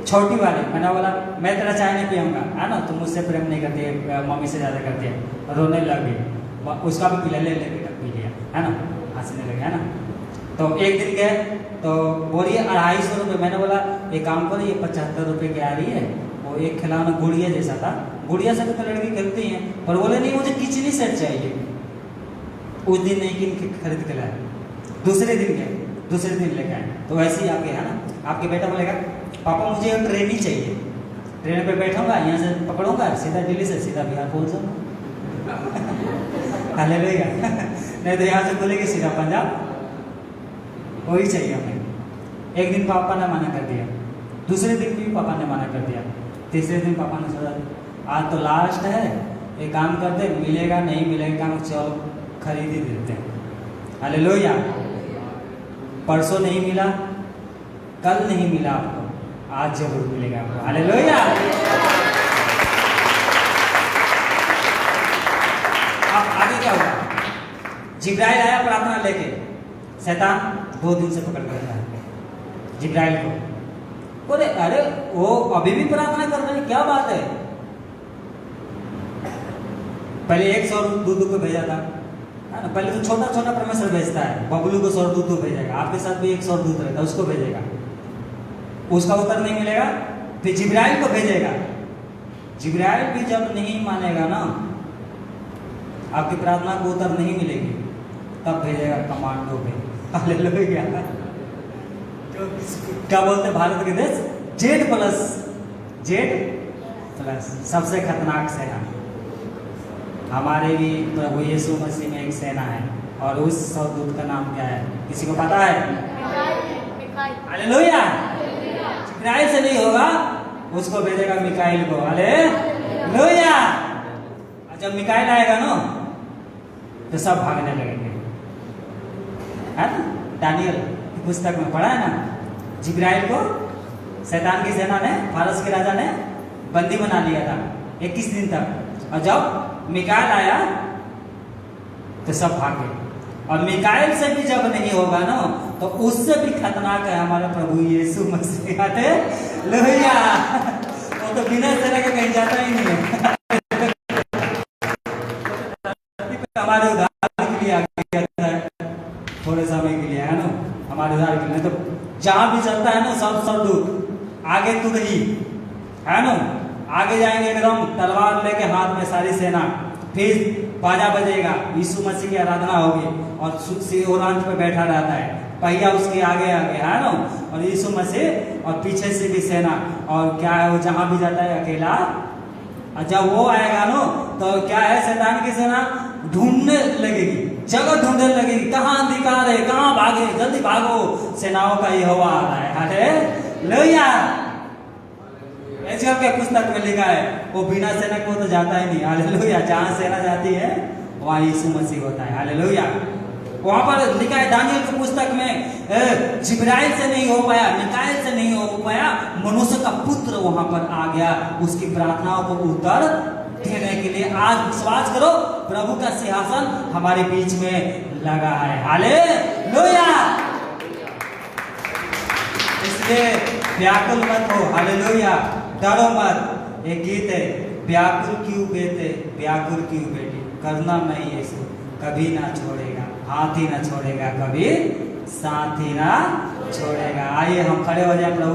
छोटी वाली। मैंने बोला मैं तेरा चाय नहीं पीऊँगा, है ना, तुम मुझसे प्रेम नहीं करती है, मम्मी से ज़्यादा करती है, रोने लग गई। उसका भी पिला ले पी लिया, है ना, हंसने लगे, है ना। तो एक दिन गए तो बोलिए 250 रुपये, मैंने बोला एक काम करो, ये 75 रुपये की आ रही है, वो एक खिलौना गुड़िया जैसा था, गुड़िया से तो लड़की खेलती हैं, पर बोले नहीं मुझे किचन सेट चाहिए। उस दिन नहीं कि खरीद के लाए, दूसरे दिन गए, दूसरे दिन लेके आए, तो वैसे ही आपके, है ना, आपके बेटा बोलेगा पापा मुझे ट्रेन ही चाहिए, ट्रेन पे बैठूंगा, यहाँ से पकड़ूंगा, सीधा दिल्ली से सीधा बिहार पहुँच जाऊँगा, हालेलुया। नहीं तो यहाँ से बोलेगी सीधा पंजाब, वही चाहिए हमें। एक दिन पापा ने मना कर दिया, दूसरे दिन भी पापा ने मना कर दिया, तीसरे दिन पापा ने सोचा आज तो लास्ट है, एक काम करते, मिलेगा नहीं मिलेगा, चलो खरीद ही देते हैं, हालेलुया। परसों नहीं मिला, कल नहीं मिला आपको, आज जरूर मिलेगा आपको, हालेलुया। अब आगे क्या हुआ? जिब्राइल आया प्रार्थना लेके, शैतान 2 दिन से पकड़ कर रहा है जिब्राइल को। बोले अरे वो अभी भी प्रार्थना कर रहे हैं, क्या बात है। पहले 1 स्वर्गदूत को भेजा था, है ना, पहले तो छोटा छोटा परमेश्वर भेजता है, बबलू को स्वर्गदूत को भेजेगा, आपके साथ भी एक स्वर्गदूत रहता है, उसको भेजेगा, उसका उत्तर नहीं मिलेगा, फिर जिब्राइल को भेजेगा। जिब्राइल भी जब नहीं मानेगा ना, आपकी प्रार्थना को उत्तर नहीं मिलेगी, तब भेजेगा कमांडो पे, हालेलुया। क्या बोलते हैं भारत के देश, जेड प्लस सबसे खतरनाक सेना। हमारे भी प्रभु यीशु मसीह में एक सेना है, और उस स्वर्गदूत का नाम क्या है, किसी को पता है? हालेलुया। जिब्राइल से नहीं होगा, उसको भेजेगा मिकाइल को, हालेलुया। जब मिकाइल आएगा ना तो सब भागने लगेंगे, है ना। दानियल की पुस्तक में पढ़ा है ना, जिब्राइल को शैतान की सेना ने, फारस के राजा ने बंदी बना लिया था 21 दिन तक, और जब मिकाएल आया तो सब भागे। और मिकाएल से भी जब नहीं होगा ना, तो उससे भी खतरनाक है हमारा प्रभु यीशु मसीह। लोहिया, वो तो बिना सेना के कहीं जाता ही नहीं है। हमारे उद्धार के लिए आगे आता है, थोड़े समय के लिए, है ना, हमारे उद्धार के लिए। तो जहां भी चलता है ना, सब स्वर्गदूत आगे तू रही, है ना, आगे जाएंगे एकदम तलवार लेके हाथ में सारी सेना। फिर बाजा बजेगा, यीशु मसीह की आराधना होगी और ओरांच पे बैठा रहता है, पहिया उसके आगे आगे, है ना, और यीशु मसीह और पीछे से भी सेना। और क्या है, वो जहां भी जाता है अकेला। और जब वो आएगा ना, तो क्या है, शैतान की सेना ढूंढने लगेगी, जगह ढूंढने लगेगी, कहाँ अंधकार है, कहाँ भागे, जल्दी भागो, सेनाओं का यहोवा आ रहा है। हालेलुया। एजर के पुस्तक में लिखा है, वो बिना सेना को तो जाता ही नहीं। हालेलुया। जहां सेना जाती है वहां यीशु मसीह होता है। हालेलुया। वहां पर लिखा है दानियल की पुस्तक में, जिब्राइल से नहीं हो पाया, मिकाएल से नहीं हो पाया, मनुष्य का पुत्र वहां पर आ गया उसकी प्रार्थनाओं को उत्तर देने के लिए। आज विश्वास करो, प्रभु का सिंहासन हमारे बीच में लगा है। हालेलुया। इसलिए व्याकुल मत हो। हालेलुया। डरो मत। एक गीत है, व्याकुल क्यों बेटे, व्याकुल क्यों बेटी, करना नहीं यीशु कभी ना छोड़ेगा, हाथ ही ना छोड़ेगा, कभी साथ ही ना छोड़ेगा। आइए हम खड़े हो जाए प्रभु